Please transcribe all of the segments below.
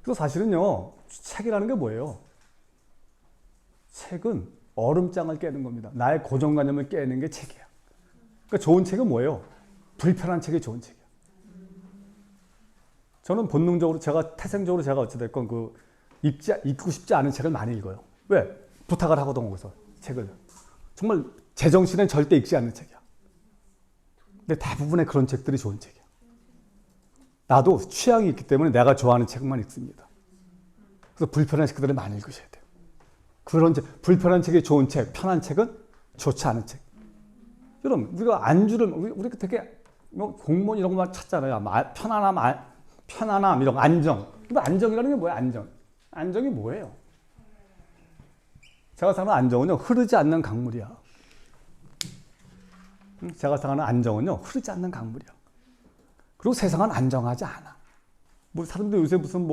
그래서 사실은요, 책이라는 게 뭐예요? 책은 얼음장을 깨는 겁니다. 나의 고정관념을 깨는 게 책이야. 그러니까 좋은 책은 뭐예요? 불편한 책이 좋은 책이야. 저는 본능적으로 태생적으로 제가 어찌됐건 읽고 싶지 않은 책을 많이 읽어요. 왜? 부탁을 하거든, 거기서 책을. 정말 제정신엔 절대 읽지 않는 책이야. 근데 대부분의 그런 책들이 좋은 책이야. 나도 취향이 있기 때문에 내가 좋아하는 책만 읽습니다. 그래서 불편한 책들을 많이 읽으셔야 돼요. 그런 책, 불편한 책이 좋은 책, 편한 책은 좋지 않은 책. 여러분, 우리가 우리가 되게 공무원 이런 것만 찾잖아요. 편안함, 이런 안정. 근데 안정이라는 게 뭐야, 안정? 안정이 뭐예요? 제가 생각하는 안정은요, 흐르지 않는 강물이야. 제가 생각하는 안정은요, 흐르지 않는 강물이야. 그리고 세상은 안정하지 않아. 뭐 사람들 요새 무슨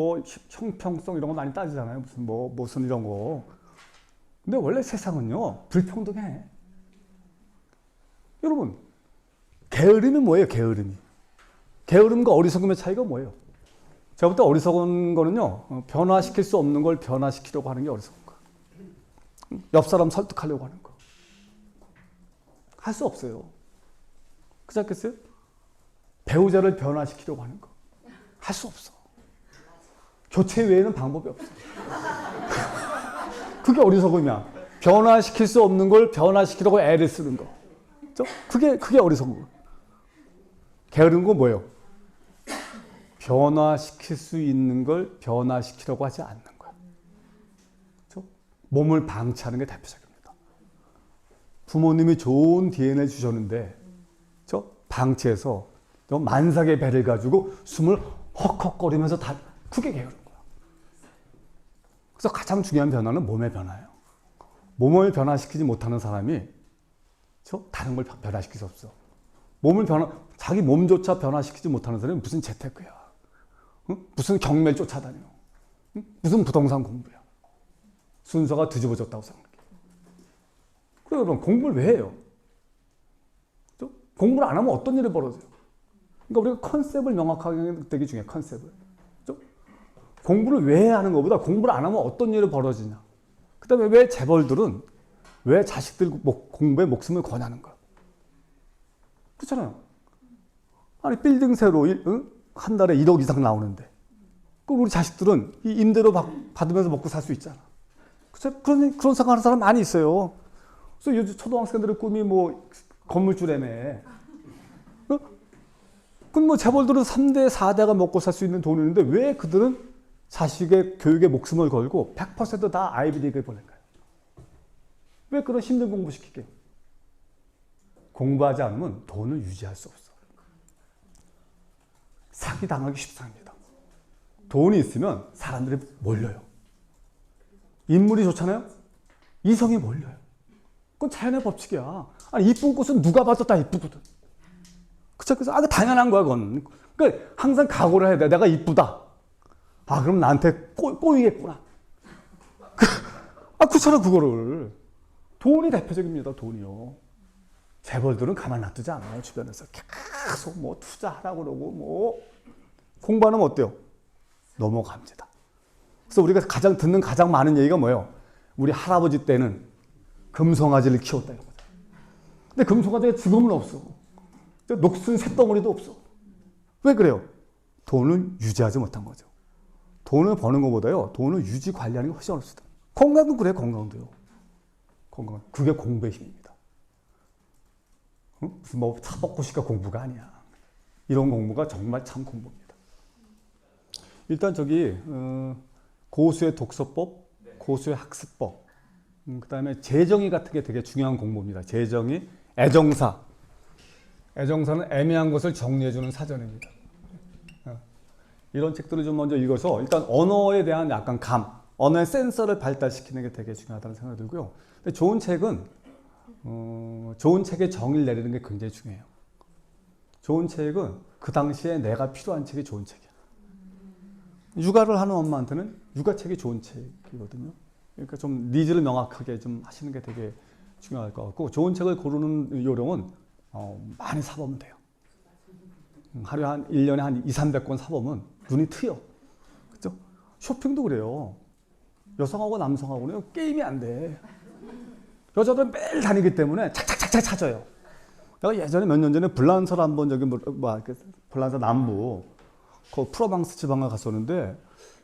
형평성 이런 거 많이 따지잖아요. 무슨 이런 거. 근데 원래 세상은요, 불평등해. 여러분, 게으름이 뭐예요, 게으름이? 게으름과 어리석음의 차이가 뭐예요? 제가 볼 때 어리석은 거는요, 변화시킬 수 없는 걸 변화시키려고 하는 게 어리석은 거야. 옆 사람 설득하려고 하는 거. 할 수 없어요. 그렇지 않겠어요? 배우자를 변화시키려고 하는 거. 할 수 없어. 교체 외에는 방법이 없어. 그게 어리석음이야. 변화시킬 수 없는 걸 변화시키려고 애를 쓰는 거. 그게 어리석은 거. 게으른 건 뭐예요? 변화시킬 수 있는 걸 변화시키려고 하지 않는 거야. 그렇죠? 몸을 방치하는 게 대표적입니다. 부모님이 좋은 DNA 주셨는데 방치해서 만삭의 배를 가지고 숨을 헉헉거리면서 그게 게으른 거야. 그래서 가장 중요한 변화는 몸의 변화예요. 몸을 변화시키지 못하는 사람이 다른 걸 변화시킬 수 없어. 자기 몸조차 변화시키지 못하는 사람이 무슨 재테크야. 응? 무슨 경매를 쫓아다녀. 응? 무슨 부동산 공부야. 순서가 뒤집어졌다고 생각해. 그래, 여러분, 공부를 왜 해요? 공부를 안 하면 어떤 일이 벌어져요? 그러니까 우리가 컨셉을 명확하게 하는 게 되게 중요해, 컨셉을. 공부를 왜 하는 것보다 공부를 안 하면 어떤 일이 벌어지냐. 그 다음에 왜 재벌들은 왜 자식들 공부에 목숨을 거냐는 거야. 그렇잖아요. 아니, 빌딩 세로 한 달에 1억 이상 나오는데 그럼 우리 자식들은 이 임대료 받으면서 먹고 살 수 있잖아. 그렇죠? 그런 생각하는 사람 많이 있어요. 그래서 요즘 초등학생들의 꿈이 건물주라며. 그럼 재벌들은 3대, 4대가 먹고 살 수 있는 돈이 있는데 왜 그들은 자식의 교육에 목숨을 걸고 100% 아이비리그에 보낼까요? 왜 그런 힘든 공부 시키게? 공부하지 않으면 돈을 유지할 수 없어. 사기당하기 쉽습니다. 돈이 있으면 사람들이 몰려요. 인물이 좋잖아요? 이성이 몰려요. 그건 자연의 법칙이야. 아니, 이쁜 꽃은 누가 봐도 다 이쁘거든. 그래서 당연한 거야, 그건. 그러니까 항상 각오를 해야 돼. 내가 이쁘다. 그럼 나한테 꼬이겠구나. 그렇잖아, 그거를. 돈이 대표적입니다, 돈이요. 재벌들은 가만 놔두지 않아요, 주변에서. 계속 투자하라고 그러고, 공부 안 하면 어때요? 넘어갑니다. 그래서 우리가 듣는 가장 많은 얘기가 뭐예요? 우리 할아버지 때는 금송아지를 키웠다, 이런 거죠. 근데 금송아지가 지금은 없어. 녹슨 쇳덩어리도 없어. 왜 그래요? 돈을 유지하지 못한 거죠. 돈을 버는 것보다요, 돈을 유지 관리하는 게 훨씬 어렵습니다. 건강도 그래, 건강도요. 그게 공부의 힘입니다. 무슨 차 먹고 싶까 공부가 아니야. 이런 공부가 정말 참 공부입니다. 일단 고수의 독서법, 고수의 학습법, 그 다음에 재정의 같은 게 되게 중요한 공부입니다. 재정의, 애정사. 애정사는 애매한 것을 정리해주는 사전입니다. 이런 책들을 좀 먼저 읽어서 일단 언어에 대한 약간 언어의 센서를 발달시키는 게 되게 중요하다는 생각이 들고요. 근데 좋은 책의 정의를 내리는 게 굉장히 중요해요. 좋은 책은 그 당시에 내가 필요한 책이 좋은 책이야. 육아를 하는 엄마한테는 육아책이 좋은 책이거든요. 그러니까 좀 니즈를 명확하게 좀 하시는 게 되게 중요할 것 같고, 좋은 책을 고르는 요령은 많이 사보면 돼요. 하루에 1년에 한 200~300권 사보면 눈이 트여. 그죠? 쇼핑도 그래요. 여성하고 남성하고는 게임이 안 돼. 여자들은 매일 다니기 때문에 착착착착 찾아요. 내가 예전에 몇 년 전에 불란서를 한번 저기 불란서 남부 그 프로방스 지방에 갔었는데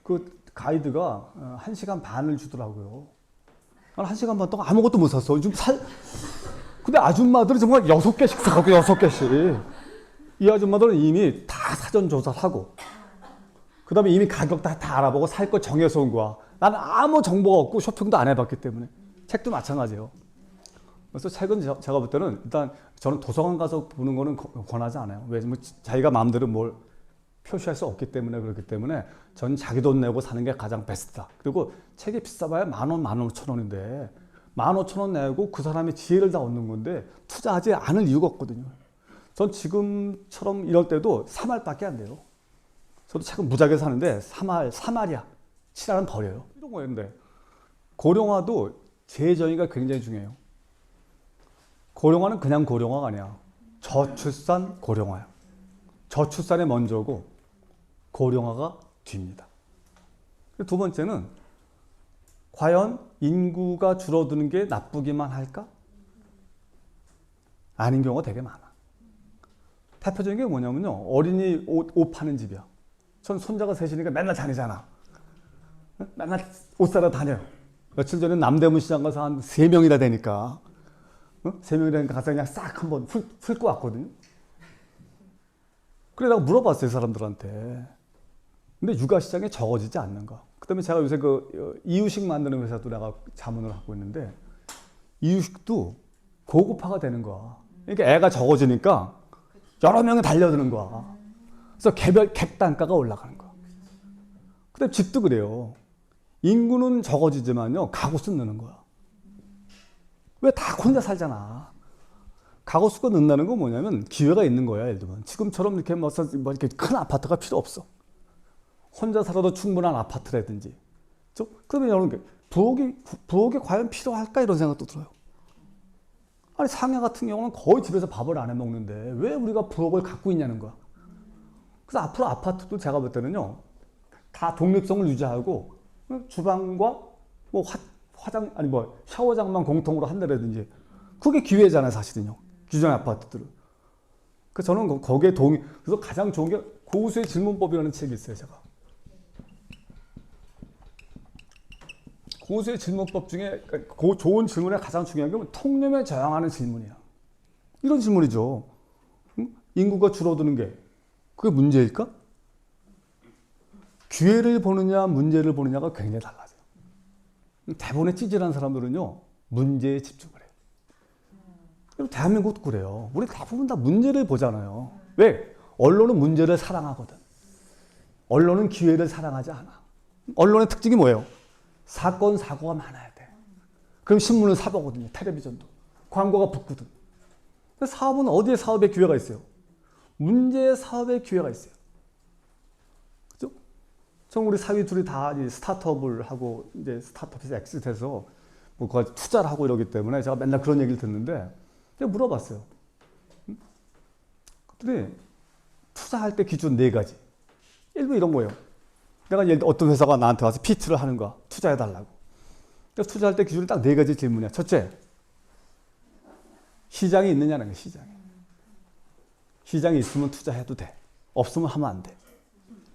그 가이드가 1시간 반을 주더라고요. 난 1시간 반 동안 아무것도 못 샀어. 근데 아줌마들은 정말 6개씩 사고 6개씩. 이 아줌마들은 이미 다 사전 조사를 하고 그 다음에 이미 가격 다 알아보고 살 거 정해서 온 거야. 나는 아무 정보가 없고 쇼핑도 안 해봤기 때문에. 책도 마찬가지예요. 그래서 책은 제가 볼 때는 일단 저는 도서관 가서 보는 거는 권하지 않아요. 왜냐면 자기가 마음대로 뭘 표시할 수 없기 때문에 그렇기 때문에 저는 자기 돈 내고 사는 게 가장 베스트다. 그리고 책이 비싸봐야 10,000원, 15,000원인데 15,000원 내고 그 사람의 지혜를 다 얻는 건데 투자하지 않을 이유가 없거든요. 전 지금처럼 이럴 때도 3알밖에 안 돼요. 저도 책은 무작위 사는데 3알이야. 7알은 버려요. 이런 거였는데 고령화도 재정의가 굉장히 중요해요. 고령화는 그냥 고령화가 아니야. 저출산 고령화야. 저출산이 먼저고 고령화가 뒤입니다. 두 번째는 과연 인구가 줄어드는 게 나쁘기만 할까? 아닌 경우가 되게 많아. 대표적인 게 뭐냐면요. 어린이 옷 파는 집이야. 전 손자가 셋이니까 맨날 다니잖아. 맨날 옷 사러 다녀요. 며칠 전에 남대문 시장 가서 한 3명이나 되니까 3명이나 되니까 가서 그냥 싹 한번 훑고 왔거든요. 그래 내가 물어봤어요 사람들한테. 근데 육아 시장이 적어지지 않는가. 그 다음에 제가 요새 그 이유식 만드는 회사도 내가 자문을 하고 있는데 이유식도 고급화가 되는 거야. 그러니까 애가 적어지니까 여러 명이 달려드는 거야. 그래서 개별 객단가가 올라가는 거야. 그 다음에 집도 그래요. 인구는 적어지지만요 가구수는 느는 거야. 왜 다 혼자 살잖아. 가구수가 는다는 건 뭐냐면 기회가 있는 거야. 예를 들면 지금처럼 이렇게 이렇게 큰 아파트가 필요 없어. 혼자 살아도 충분한 아파트라든지. 그러면 여러분 부엌이 과연 필요할까 이런 생각도 들어요. 아니 상해 같은 경우는 거의 집에서 밥을 안 해 먹는데 왜 우리가 부엌을 갖고 있냐는 거야. 그래서 앞으로 아파트도 제가 볼 때는요 다 독립성을 유지하고 주방과 뭐 화장 아니 뭐 샤워장만 공통으로 한다든지 그게 기회잖아요 사실은요. 기존의 아파트들은. 그래서 저는 거기에 그래서 가장 좋은 게 고수의 질문법이라는 책이 있어요 제가. 고수의 질문법 중에 좋은 질문에 가장 중요한 게 통념에 저항하는 질문이야. 이런 질문이죠. 인구가 줄어드는 게 그게 문제일까? 기회를 보느냐 문제를 보느냐가 굉장히 달라져요. 대본에 찌질한 사람들은요 문제에 집중을 해요. 대한민국도 그래요. 우리 대부분 다 문제를 보잖아요. 왜? 언론은 문제를 사랑하거든. 언론은 기회를 사랑하지 않아. 언론의 특징이 뭐예요? 사건 사고가 많아야 돼. 그럼 신문을 사보거든요. 텔레비전도. 광고가 붙거든. 사업은 어디에 사업의 기회가 있어요? 문제의 사업의 기회가 있어요. 그죠? 전 우리 사위 둘이 다 스타트업을 하고 이제 스타트업에서 엑시트해서 뭐 거기 투자를 하고 이러기 때문에 제가 맨날 그런 얘기를 듣는데 제가 물어봤어요. 그랬더니 투자할 때 기준 4가지. 일부 이런 거예요. 내가 예를 들어 어떤 회사가 나한테 와서 피치를 하는 거야. 투자해달라고. 그래서 투자할 때 기준이 딱 4가지 질문이야. 첫째, 시장이 있느냐는 거야. 시장이 있으면 투자해도 돼. 없으면 하면 안 돼.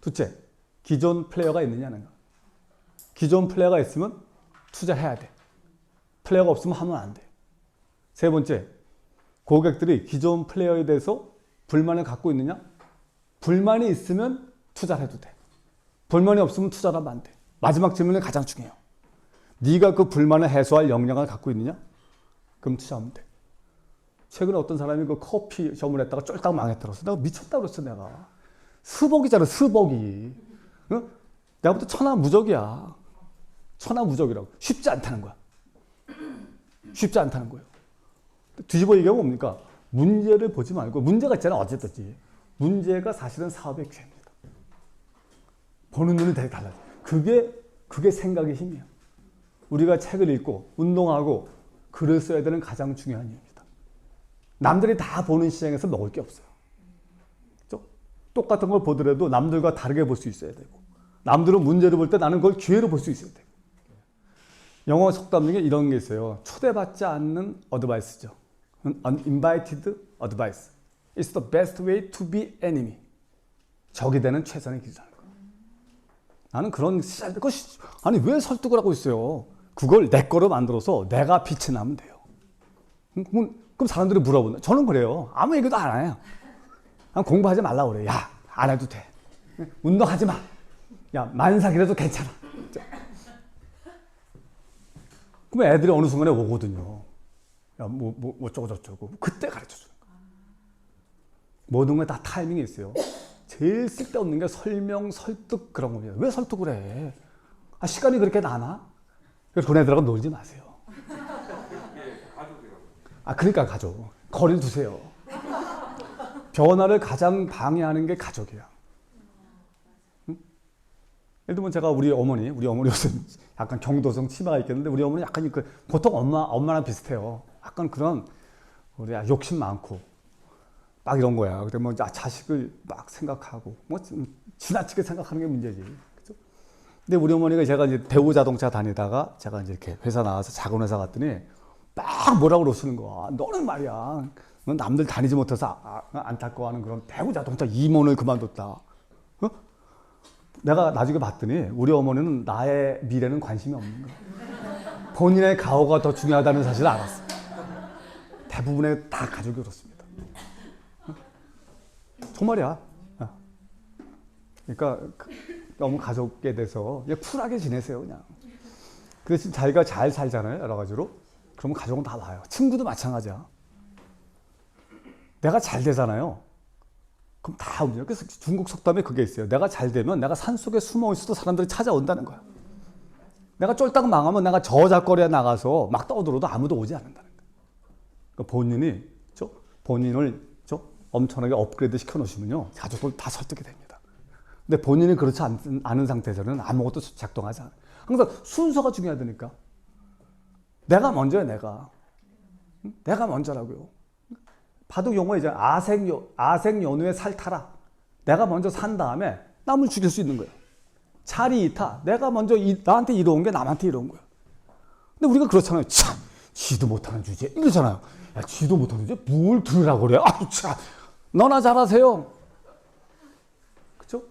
둘째, 기존 플레이어가 있느냐는 거야. 기존 플레이어가 있으면 투자해야 돼. 플레이어가 없으면 하면 안 돼. 세 번째, 고객들이 기존 플레이어에 대해서 불만을 갖고 있느냐? 불만이 있으면 투자를 해도 돼. 불만이 없으면 투자를 하면 안 돼. 마지막 질문이 가장 중요해요. 네가 그 불만을 해소할 역량을 갖고 있느냐? 그럼 투자하면 돼. 최근에 어떤 사람이 그 커피숍을 했다가 쫄딱 망했더라고. 내가 미쳤다고 그랬어 내가. 스벅이잖아 스벅이. 응? 내가 볼 때 천하무적이야. 천하무적이라고. 쉽지 않다는 거야. 쉽지 않다는 거예요. 뒤집어 얘기하면 뭡니까? 문제를 보지 말고 문제가 있잖아 어쨌든지. 문제가 사실은 사업의 기회입니다. 보는 눈이 되게 달라져. 그게 생각의 힘이야. 우리가 책을 읽고 운동하고 글을 써야 되는 가장 중요한 이유입니다. 남들이 다 보는 시장에서 먹을 게 없어요. 그렇죠? 똑같은 걸 보더라도 남들과 다르게 볼 수 있어야 되고 남들은 문제를 볼 때 나는 그걸 기회로 볼 수 있어야 돼. 영어 속담 중에 이런 게 있어요. 초대받지 않는 어드바이스죠. uninvited advice. It's the best way to be enemy. 적이 되는 최선의 길이라는 거예요. 나는 그런 아니 왜 설득을 하고 있어요? 그걸 내 거로 만들어서 내가 빛이 나면 돼요. 그럼 사람들이 물어본다. 저는 그래요. 아무 얘기도 안 해요. 공부하지 말라고 그래요. 야, 안 해도 돼. 운동하지 마. 야, 만삭이라도 괜찮아. 그럼 애들이 어느 순간에 오거든요. 야, 어쩌고. 그때 가르쳐 주는 거야. 모든 게 다 타이밍이 있어요. 제일 쓸데없는 게 설명, 설득 그런 겁니다. 왜 설득을 해? 시간이 그렇게 나나? 그래서 그 애들하고 놀지 마세요. 그러니까 가족. 거리를 두세요. 변화를 가장 방해하는 게 가족이야. 응? 예를 들면 제가 우리 어머니 요새 약간 경도성 치마가 있겠는데 우리 어머니 약간 보통 엄마랑 비슷해요. 약간 그런 우리 욕심 많고 막 이런 거야. 근데 뭐 자식을 막 생각하고 뭐 지나치게 생각하는 게 문제지. 그죠? 근데 우리 어머니가 제가 이제 대우 자동차 다니다가 제가 이제 이렇게 회사 나와서 작은 회사 갔더니 막 뭐라고 그러시는 거야. 너는 말이야. 넌 남들 다니지 못해서 안타까워하는 그런 대우 자동차 임원을 그만뒀다. 어? 내가 나중에 봤더니 우리 어머니는 나의 미래는 관심이 없는 거야. 본인의 가오가 더 중요하다는 사실을 알았어. 대부분의 다 가족이 그렇습니다. 정말이야. 그러니까 너무 가족에 대해서 그냥 쿨하게 지내세요, 그냥. 그 대신 자기가 잘 살잖아요, 여러 가지로. 그러면 가족은 다 와요. 친구도 마찬가지야. 내가 잘 되잖아요. 그럼 다 움직여. 그래서 중국 속담에 그게 있어요. 내가 잘 되면 내가 산속에 숨어 있어도 사람들이 찾아온다는 거야. 내가 쫄딱 망하면 내가 저작거리에 나가서 막 떠들어도 아무도 오지 않는다는 거야. 그러니까 본인을 엄청나게 업그레이드 시켜놓으시면요. 가족들 다 설득이 됩니다. 근데 본인이 그렇지 않은 상태에서는 아무것도 작동하지 않아요. 항상 순서가 중요하다니까. 내가 먼저야, 내가. 내가 먼저라고요. 바둑 용어에 이제 아생연후에 살타라. 내가 먼저 산 다음에 남을 죽일 수 있는 거예요. 차리이타. 내가 먼저 나한테 이로운 게 남한테 이로운 거예요. 근데 우리가 그렇잖아요. 참, 지도 못하는 주제 이러잖아요. 야, 지도 못하는 주제 뭘 들으라고 그래? 참, 너나 잘하세요. 그죠?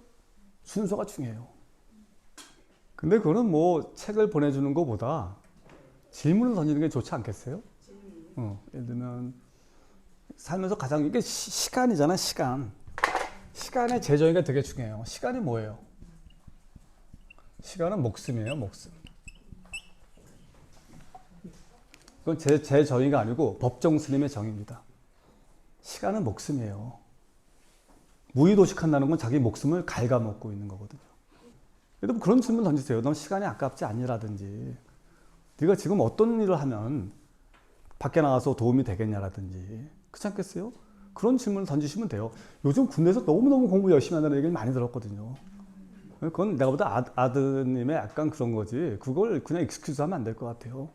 순서가 중요해요. 근데 그거는 뭐 책을 보내주는 것보다 질문을 던지는 게 좋지 않겠어요? 예를 들면 살면서 가장 이게 시간이잖아, 시간. 시간의 재정의가 되게 중요해요. 시간이 뭐예요? 시간은 목숨이에요, 목숨. 그건 제 정의가 아니고 법정 스님의 정의입니다. 시간은 목숨이에요. 무의도식한다는 건 자기 목숨을 갉아먹고 있는 거거든요. 여러분 그런 질문 던지세요. 넌 시간이 아깝지 않니라든지, 네가 지금 어떤 일을 하면 밖에 나가서 도움이 되겠냐라든지, 그렇지 않겠어요? 그런 질문을 던지시면 돼요. 요즘 군대에서 너무너무 공부 열심히 한다는 얘기를 많이 들었거든요. 그건 내가 보다 아드님의 약간 그런 거지, 그걸 그냥 익스큐즈 하면 안 될 것 같아요.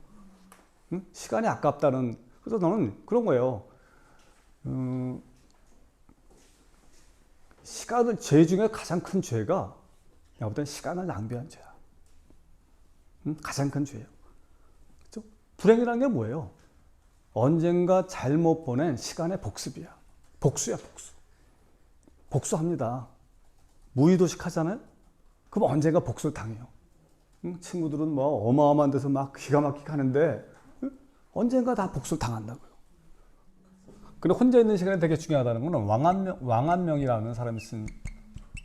응? 시간이 아깝다는. 그래서 너는 그런 거예요. 시간은 죄 중에 가장 큰 죄가 내가 볼 땐 시간을 낭비한 죄야. 응? 가장 큰 죄예요. 그렇죠? 불행이라는 게 뭐예요? 언젠가 잘못 보낸 시간의 복습이야. 복수야, 복수. 복수합니다. 무의도식 하잖아요? 그럼 언젠가 복수를 당해요. 응? 친구들은 뭐 어마어마한 데서 막 기가 막히게 하는데, 응? 언젠가 다 복수를 당한다고요. 근데 혼자 있는 시간이 되게 중요하다는 건 왕한명이라는 사람이 쓴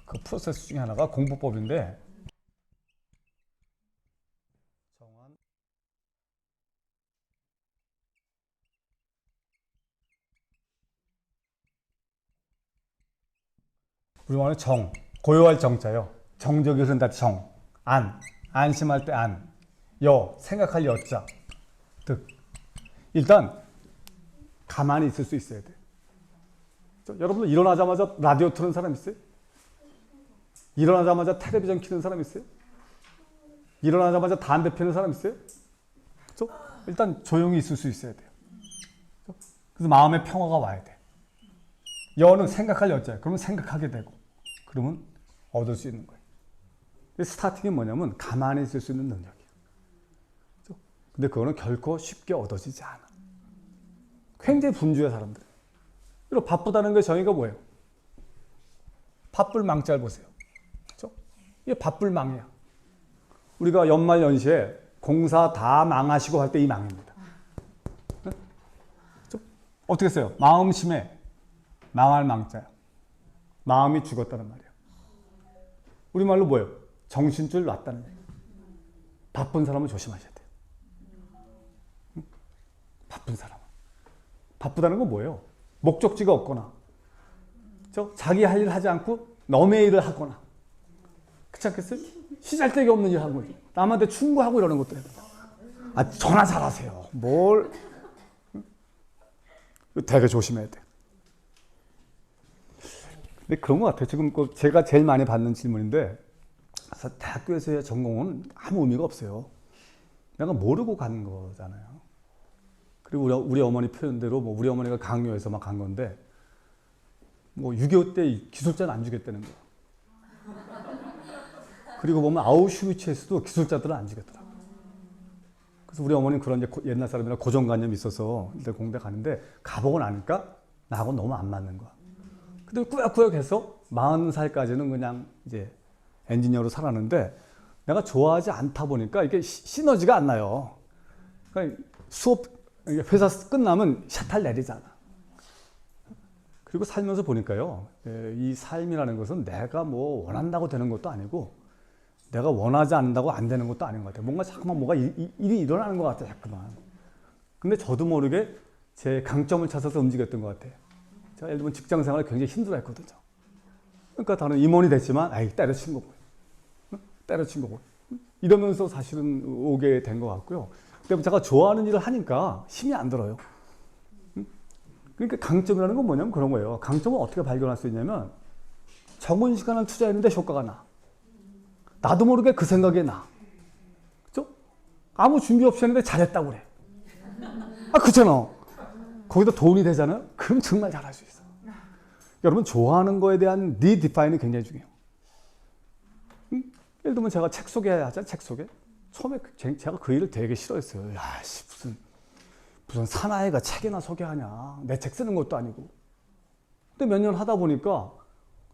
그 프로세스 중에 하나가 공부법인데, 우리 말은 정, 고요할 정자요. 정적이 흐른다 정, 안심할 때 안, 생각할 여자, 득. 일단 가만히 있을 수 있어야 돼. 여러분들 일어나자마자 라디오 틀는 사람 있어요? 일어나자마자 텔레비전 켜는 사람 있어요? 일어나자마자 담배 피우는 사람 있어요? 그렇죠? 일단 조용히 있을 수 있어야 돼요. 그래서 마음의 평화가 와야 돼. 여는 생각할 여자예요. 그러면 생각하게 되고, 그러면 얻을 수 있는 거예요. 스타팅이 뭐냐면 가만히 있을 수 있는 능력이에요. 그렇죠? 근데 그거는 결코 쉽게 얻어지지 않아. 굉장히 분주해 사람들. 그리고 바쁘다는 게 정의가 뭐예요? 바쁠 망자를 보세요. 그렇죠? 이게 바쁠 망이야. 우리가 연말 연시에 공사 다 망하시고 할 때 이 망입니다. 그렇죠? 어떻게 했어요? 마음 심해. 망할 망자야. 마음이 죽었다는 말이에요. 우리말로 뭐예요? 정신줄 놨다는 얘기예요. 바쁜 사람은 조심하셔야 돼요. 응? 바쁜 사람은. 바쁘다는 건 뭐예요? 목적지가 없거나, 그렇죠? 자기 할 일 하지 않고 남의 일을 하거나, 그렇지 않겠어요? 시잘데기 없는 일 하는 거죠. 남한테 충고하고 이러는 것도 해요. 아, 전화 잘하세요. 뭘? 되게 조심해야 돼. 근데 그런 것 같아요. 지금 제가 제일 많이 받는 질문인데, 대학교에서의 전공은 아무 의미가 없어요. 내가 모르고 간 거잖아요. 그리고 우리 어머니 표현대로 뭐 우리 어머니가 강요해서 막 간 건데, 뭐 6.25 때 기술자는 안 주겠다는 거예요. 그리고 보면 아우슈비츠에서도 기술자들은 안 주겠더라고요. 그래서 우리 어머니는 그런 이제 옛날 사람이라 고정관념이 있어서 일단 공대 가는데 가보고 나니까 나하고 너무 안 맞는 거야. 근데 꾸역꾸역 해서 40살까지는 그냥 이제 엔지니어로 살았는데 내가 좋아하지 않다 보니까 이게 시너지가 안 나요. 그러니까 수업, 회사 끝나면 샷을 내리잖아. 그리고 살면서 보니까요, 이 삶이라는 것은 내가 뭐 원한다고 되는 것도 아니고 내가 원하지 않는다고 안 되는 것도 아닌 것 같아요. 뭔가 자꾸만 뭐가 일이 일어나는 것 같아요, 자꾸만. 근데 저도 모르게 제 강점을 찾아서 움직였던 것 같아요. 제가 예를 들면 직장 생활을 굉장히 힘들어 했거든요. 그러니까 다른 임원이 됐지만, 아이, 때려친 거고. 때려친 거고. 이러면서 사실은 오게 된 것 같고요. 근데 제가 좋아하는 일을 하니까 힘이 안 들어요. 그러니까 강점이라는 건 뭐냐면 그런 거예요. 강점은 어떻게 발견할 수 있냐면 적은 시간을 투자했는데 효과가 나. 나도 모르게 그 생각이 나. 그죠? 아무 준비 없이 했는데 잘했다고 그래. 아, 그렇잖아. 거기다 돈이 되잖아요? 그럼 정말 잘할 수 있어. 여러분, 좋아하는 거에 대한 리디파인이 굉장히 중요해요. 예를 들면 제가 책 소개하잖아요. 책 소개. 처음에 제가 그 일을 되게 싫어했어요. 야, 씨, 무슨 사나이가 책이나 소개하냐. 내 책 쓰는 것도 아니고. 근데 몇 년 하다 보니까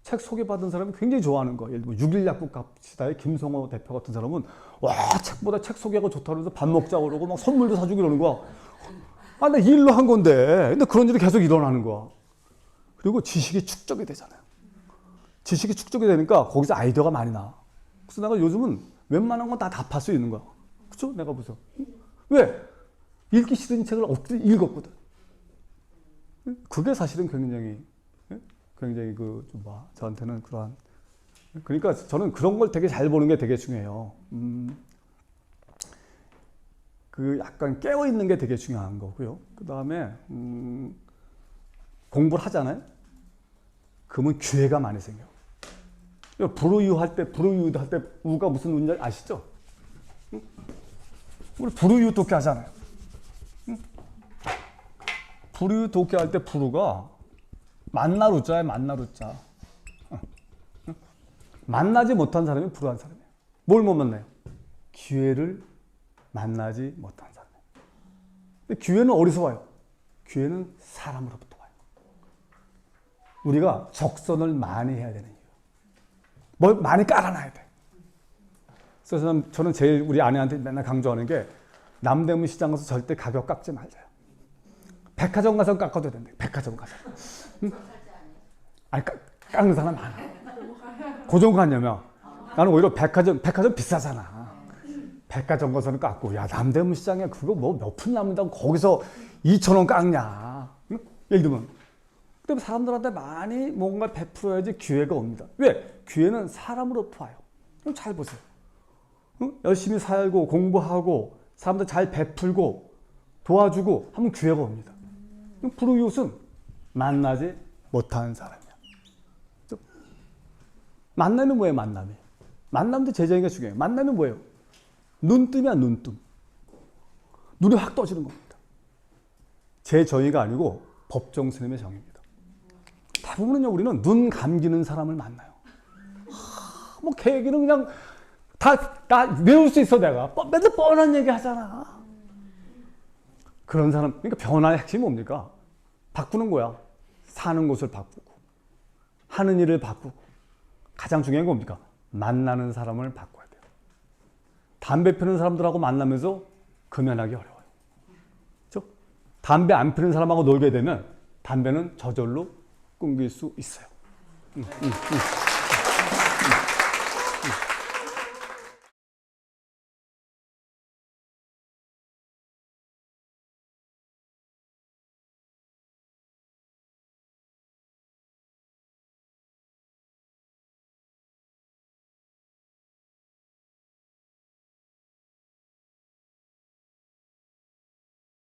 책 소개받은 사람이 굉장히 좋아하는 거예요. 예를 들면 6일 약국 갑시다의 김성호 대표 같은 사람은 와, 책보다 책 소개가 좋다고 해서 밥 먹자고 그러고 막 선물도 사주고 이러는 거야. 아, 나 일로 한 건데. 근데 그런 일이 계속 일어나는 거야. 그리고 지식이 축적이 되잖아요. 지식이 축적이 되니까 거기서 아이디어가 많이 나. 그래서 내가 요즘은 웬만한 건 다 답할 수 있는 거야. 그쵸? 내가 보세요. 왜? 읽기 싫은 책을 어떻게 읽었거든. 그게 사실은 굉장히 저한테는 그러한. 그러니까 저는 그런 걸 되게 잘 보는 게 되게 중요해요. 그 약간 깨어있는 게 되게 중요한 거고요. 그 다음에, 공부를 하잖아요? 그러면 기회가 많이 생겨요. 불우유할 때, 우가 무슨 운인지 아시죠? 응? 우리 불우유 돕기 하잖아요. 응? 불우유 돕기 할 때 불우가 만나루자예요, 만나루자. 응? 만나지 못한 사람이 불우한 사람이에요. 뭘 못 만나요? 기회를 만나지 못한 사람이에요. 근데 기회는 어디서 와요? 기회는 사람으로부터 와요. 우리가 적선을 많이 해야 되는 이유. 뭘 많이 깔아놔야 돼. 그래서 저는 제일 우리 아내한테 맨날 강조하는 게 남대문 시장 가서 절대 가격 깎지 말자요. 백화점 가서 깎아도 된대. 백화점 가서. 응? 아니, 깎는 사람 많아. 고정관념이야. 나는 오히려 백화점 비싸잖아. 백화점 가서는 깎고, 야, 남대문 시장에 그거 뭐 몇 푼 남는다고 거기서 2,000원 깎냐. 응? 예를 들면. 근데 사람들한테 많이 뭔가 베풀어야지 기회가 옵니다. 왜? 기회는 사람으로부터 와요. 그럼 잘 보세요. 응? 열심히 살고 공부하고 사람들 잘 베풀고 도와주고 하면 기회가 옵니다. 불우이웃은 만나지 못하는 사람이야. 만나면 뭐예요? 만남도 재정의가 중요해요. 만나면 뭐예요? 눈뜸이야, 눈뜸. 눈이 확 떠지는 겁니다. 제 정의가 아니고 법정 스님의 정의입니다. 대부분은요, 우리는 눈 감기는 사람을 만나요. 뭐 걔 얘기는 그냥 다 외울 수 있어, 내가. 맨날 뻔한 얘기 하잖아. 그런 사람, 그러니까 변화의 핵심이 뭡니까? 바꾸는 거야. 사는 곳을 바꾸고, 하는 일을 바꾸고, 가장 중요한 건 뭡니까? 만나는 사람을 바꿔야 돼요. 담배 피우는 사람들하고 만나면서 금연하기 어려워요. 그렇죠? 담배 안 피우는 사람하고 놀게 되면 담배는 저절로 끊길 수 있어요.